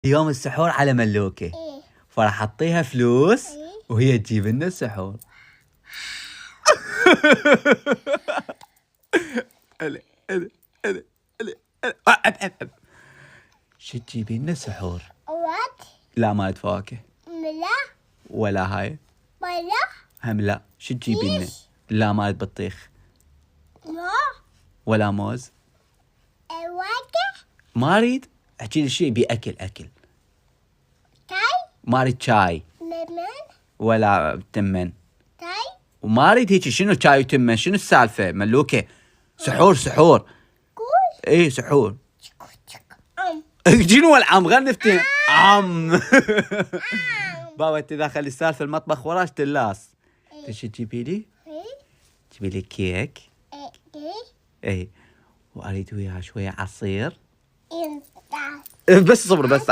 يوم السحور على ملوكة. إيه. فراح اعطيها فلوس. إيه. وهي تجيب لنا السحور. شو تجيبي لنا سحور؟ وات. لا مالت فواكه. ملا. ولا هاي. ولا. هم لا. شو تجيبي لنا؟ ليش؟ لا مالت بطيخ. ما. ولا موز. واكه. ما اريد. احكي لي شيء باكل اكل. تاي. ما اريد شاي. لمن. ولا تمن. تاي. وما اريد هيك. شنو شاي وتمن؟ شنو السالفه ملوكه؟ سحور سحور. قول. ايه سحور. أم. شنو العم غنفتين عم. بابا انت داخل السالفه المطبخ وراش تلاص. ايش تجيبي لي؟ تجيبي لي كيك. ايه واريد وياها شويه عصير. انت. بس صبر بس